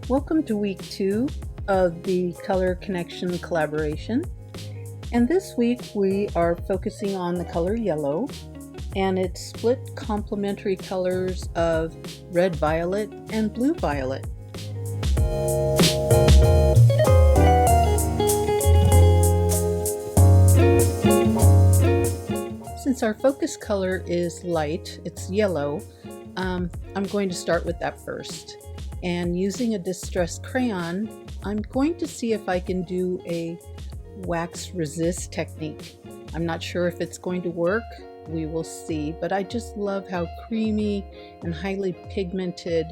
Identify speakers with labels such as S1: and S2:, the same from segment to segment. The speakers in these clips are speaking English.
S1: Welcome to week 2 of the Color Connection Collaboration. And this week we are focusing on the color yellow and its split complementary colors of red violet and blue violet. Since our focus color is light, it's yellow, I'm going to start with that first. And using a distressed crayon, I'm going to see if I can do a wax resist technique. I'm not sure if it's going to work, we will see, but I just love how creamy and highly pigmented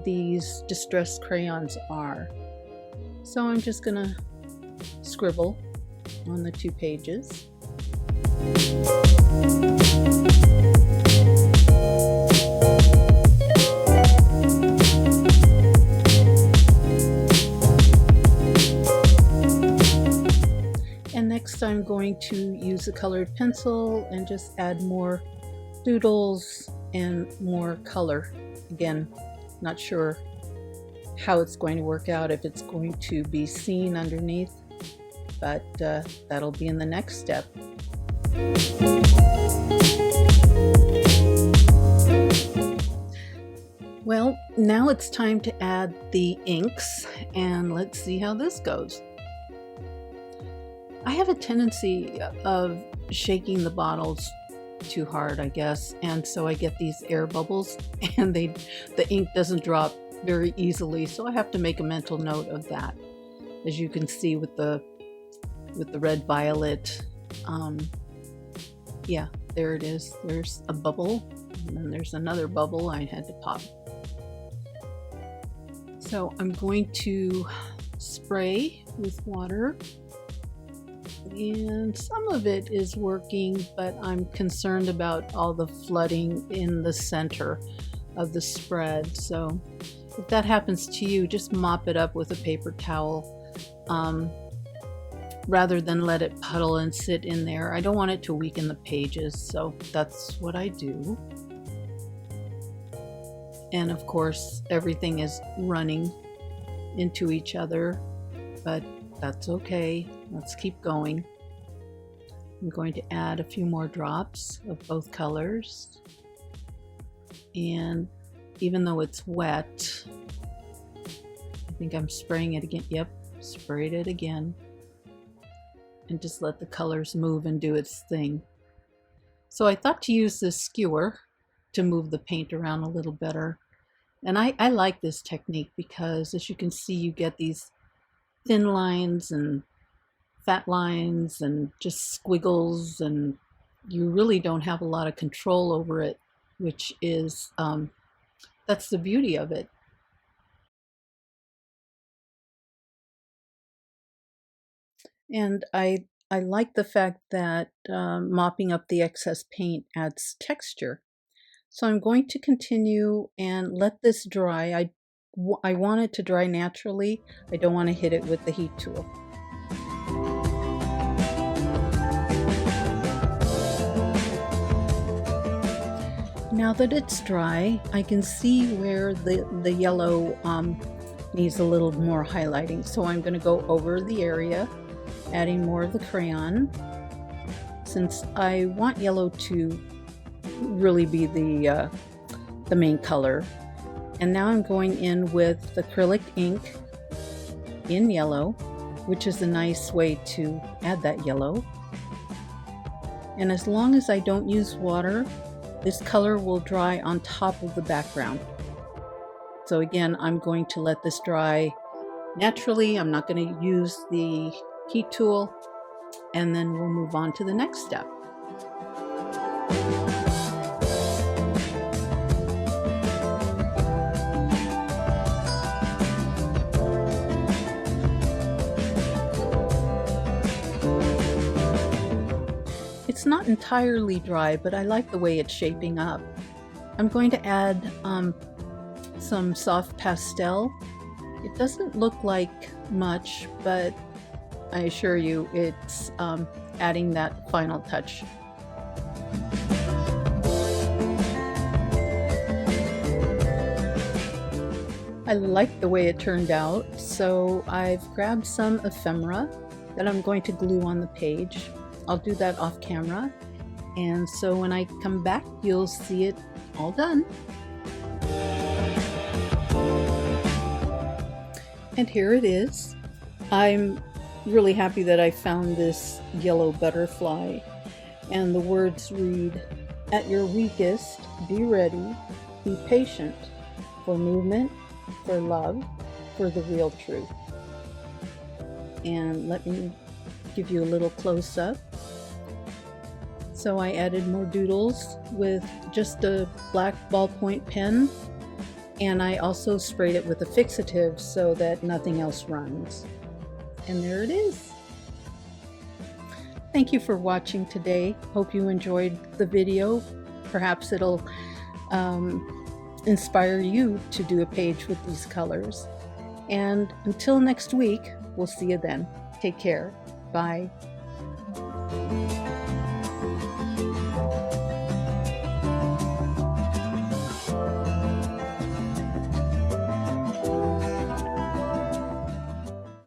S1: these distressed crayons are. So I'm just gonna scribble on the 2 pages. Next I'm going to use a colored pencil and just add more doodles and more color. Again, not sure how it's going to work out, if it's going to be seen underneath, but that'll be in the next step. Well, now it's time to add the inks, and let's see how this goes. I have a tendency of shaking the bottles too hard, I guess, and so I get these air bubbles and the ink doesn't drop very easily, so I have to make a mental note of that. As you can see with the red violet, yeah, there it is. There's a bubble, and then there's another bubble I had to pop. So I'm going to spray with water. And some of it is working, but I'm concerned about all the flooding in the center of the spread. So if that happens to you, just mop it up with a paper towel rather than let it puddle and sit in there. I don't want it to weaken the pages, so that's what I do. And of course, everything is running into each other, but that's okay. Let's keep going. I'm going to add a few more drops of both colors. And even though it's wet, I think I'm spraying it again. Yep, sprayed it again. And just let the colors move and do its thing. So I thought to use this skewer to move the paint around a little better. And I like this technique because, as you can see, you get these thin lines and fat lines and just squiggles, and you really don't have a lot of control over it, which is that's the beauty of it. And I like the fact that mopping up the excess paint adds texture. So I'm going to continue and let this dry. I want it to dry naturally. I don't want to hit it with the heat tool. Now that it's dry, I can see where the yellow needs a little more highlighting. So I'm going to go over the area, adding more of the crayon, since I want yellow to really be the main color. And now I'm going in with acrylic ink in yellow, which is a nice way to add that yellow. And as long as I don't use water, this color will dry on top of the background. So again, I'm going to let this dry naturally. I'm not going to use the heat tool, and then we'll move on to the next step. It's not entirely dry, but I like the way it's shaping up. I'm going to add some soft pastel. It doesn't look like much, but I assure you it's adding that final touch. I like the way it turned out, so I've grabbed some ephemera that I'm going to glue on the page. I'll do that off camera, and so when I come back you'll see it all done. And here it is. I'm really happy that I found this yellow butterfly, and the words read, "At your weakest, be ready, be patient, for movement, for love, for the real truth." And let me give you a little close-up. So I added more doodles with just a black ballpoint pen, and I also sprayed it with a fixative so that nothing else runs. And there it is. Thank you for watching today. Hope you enjoyed the video. Perhaps it'll inspire you to do a page with these colors. And until next week, we'll see you then. Take care. Bye.